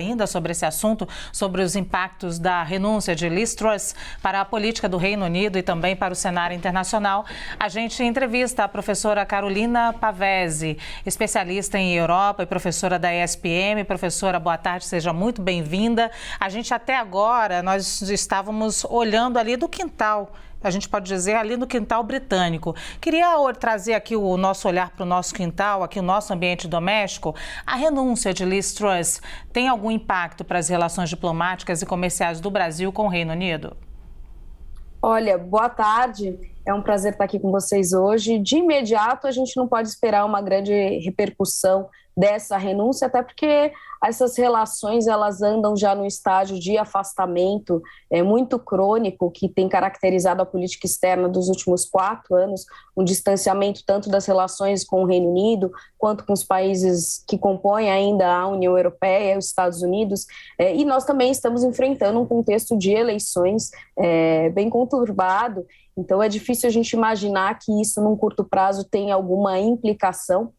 Ainda sobre esse assunto, sobre os impactos da renúncia de Liz Truss para a política do Reino Unido e também para o cenário internacional, a gente entrevista a professora Carolina Pavese, especialista em Europa e professora da ESPM. Professora, boa tarde, seja muito bem-vinda. A gente até agora, nós estávamos olhando ali do quintal, a gente pode dizer, ali no quintal britânico. Queria trazer aqui o nosso olhar para o nosso quintal, aqui o nosso ambiente doméstico. A renúncia de Liz Truss tem algum impacto para as relações diplomáticas e comerciais do Brasil com o Reino Unido? Olha, boa tarde. É um prazer estar aqui com vocês hoje. De imediato, a gente não pode esperar uma grande repercussão dessa renúncia, até porque essas relações elas andam já no estágio de afastamento muito crônico, que tem caracterizado a política externa dos últimos 4 anos, um distanciamento tanto das relações com o Reino Unido, quanto com os países que compõem ainda a União Europeia, os Estados Unidos, e nós também estamos enfrentando um contexto de eleições bem conturbado. Então, é difícil a gente imaginar que isso, num curto prazo, tenha alguma implicação,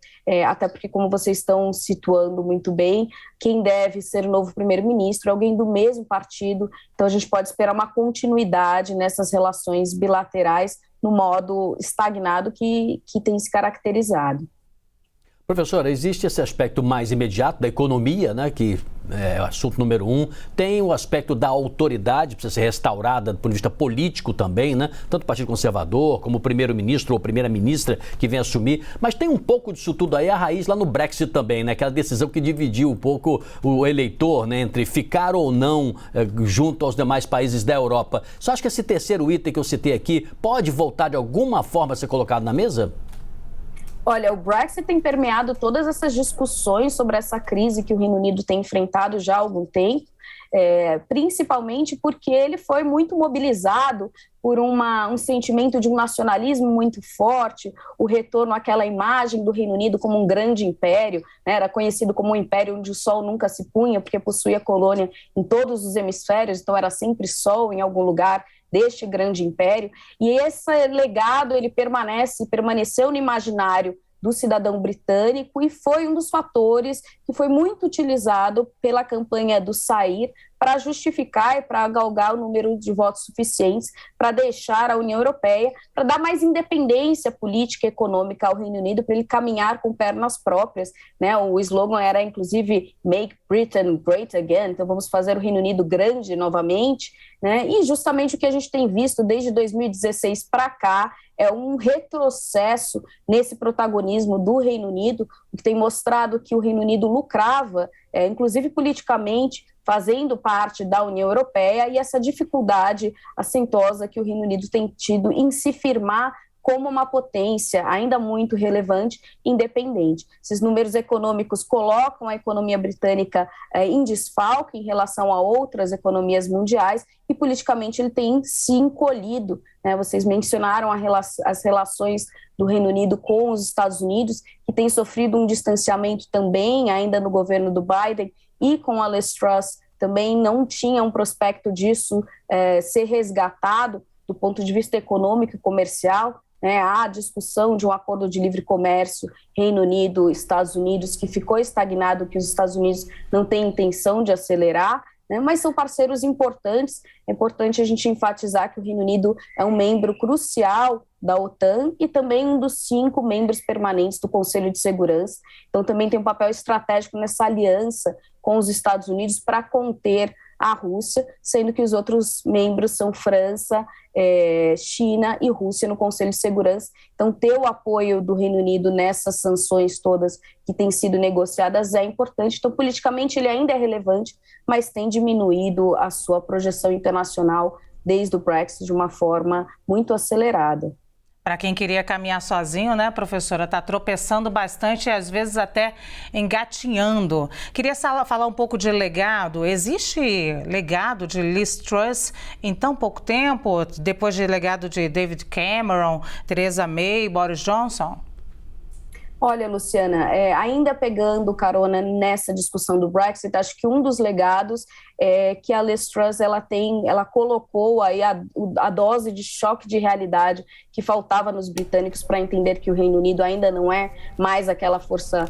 até porque, como vocês estão situando muito bem, quem deve ser o novo primeiro-ministro é alguém do mesmo partido, então a gente pode esperar uma continuidade nessas relações bilaterais no modo estagnado que tem se caracterizado. Professora, existe esse aspecto mais imediato da economia, né, que é o assunto número 1. Tem o aspecto da autoridade, precisa ser restaurada do ponto de vista político também, né? Tanto o Partido Conservador como o primeiro-ministro ou primeira-ministra que vem assumir. Mas tem um pouco disso tudo aí, a raiz lá no Brexit também, né? Aquela decisão que dividiu um pouco o eleitor, né, entre ficar ou não junto aos demais países da Europa. Você acha que esse terceiro item que eu citei aqui pode voltar de alguma forma a ser colocado na mesa? Olha, o Brexit tem permeado todas essas discussões sobre essa crise que o Reino Unido tem enfrentado já há algum tempo, principalmente porque ele foi muito mobilizado por um sentimento de um nacionalismo muito forte, o retorno àquela imagem do Reino Unido como um grande império, né? Era conhecido como um império onde o sol nunca se punha, porque possuía colônia em todos os hemisférios, então era sempre sol em algum lugar deste grande império, e esse legado ele permaneceu no imaginário do cidadão britânico e foi um dos fatores que foi muito utilizado pela campanha do sair para justificar e para galgar o número de votos suficientes para deixar a União Europeia, para dar mais independência política e econômica ao Reino Unido, para ele caminhar com pernas próprias, né? O slogan era, inclusive, Make Britain Great Again, então vamos fazer o Reino Unido grande novamente, né? E justamente o que a gente tem visto desde 2016 para cá é um retrocesso nesse protagonismo do Reino Unido, o que tem mostrado que o Reino Unido lucrava, inclusive politicamente, fazendo parte da União Europeia, e essa dificuldade assintosa que o Reino Unido tem tido em se firmar como uma potência ainda muito relevante e independente. Esses números econômicos colocam a economia britânica em desfalque em relação a outras economias mundiais e politicamente ele tem se encolhido, né? Vocês mencionaram as relações do Reino Unido com os Estados Unidos, que tem sofrido um distanciamento também ainda no governo do Biden, e com a Liz Truss também não tinha um prospecto disso ser resgatado do ponto de vista econômico e comercial. Há discussão de um acordo de livre comércio Reino Unido, Estados Unidos, que ficou estagnado, que os Estados Unidos não têm intenção de acelerar, né? Mas são parceiros importantes. É importante a gente enfatizar que o Reino Unido é um membro crucial da OTAN e também um dos 5 membros permanentes do Conselho de Segurança. Então também tem um papel estratégico nessa aliança com os Estados Unidos para conter a Rússia, sendo que os outros membros são França, China e Rússia no Conselho de Segurança. Então, ter o apoio do Reino Unido nessas sanções todas que têm sido negociadas é importante. Então, politicamente, ele ainda é relevante, mas tem diminuído a sua projeção internacional desde o Brexit de uma forma muito acelerada. Para quem queria caminhar sozinho, né, professora, está tropeçando bastante e às vezes até engatinhando. Queria falar um pouco de legado. Existe legado de Liz Truss em tão pouco tempo, depois de legado de David Cameron, Theresa May, Boris Johnson? Olha, Luciana, ainda pegando carona nessa discussão do Brexit, acho que um dos legados é que a Liz Truss ela colocou aí a dose de choque de realidade que faltava nos britânicos para entender que o Reino Unido ainda não é mais aquela força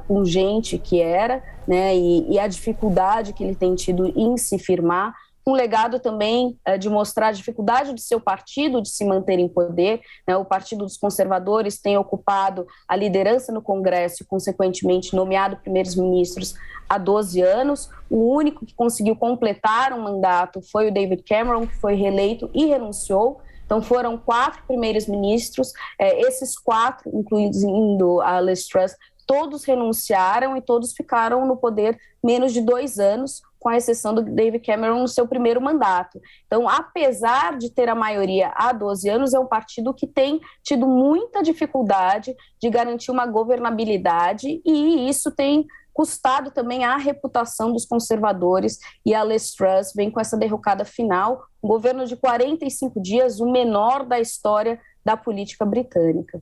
pungente que era, né? E a dificuldade que ele tem tido em se firmar. Um legado também de mostrar a dificuldade de seu partido de se manter em poder, né? O Partido dos Conservadores tem ocupado a liderança no Congresso e, consequentemente, nomeado primeiros ministros há 12 anos. O único que conseguiu completar um mandato foi o David Cameron, que foi reeleito e renunciou. Então, foram 4 primeiros ministros, esses 4, incluindo a Liz Truss, todos renunciaram e todos ficaram no poder menos de 2 anos, com a exceção do David Cameron no seu primeiro mandato. Então, apesar de ter a maioria há 12 anos, é um partido que tem tido muita dificuldade de garantir uma governabilidade, e isso tem custado também a reputação dos conservadores, e a Liz Truss vem com essa derrocada final, um governo de 45 dias, o menor da história da política britânica.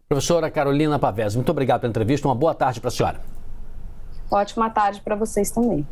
Professora Carolina Pavese, muito obrigado pela entrevista, uma boa tarde para a senhora. Ótima tarde para vocês também.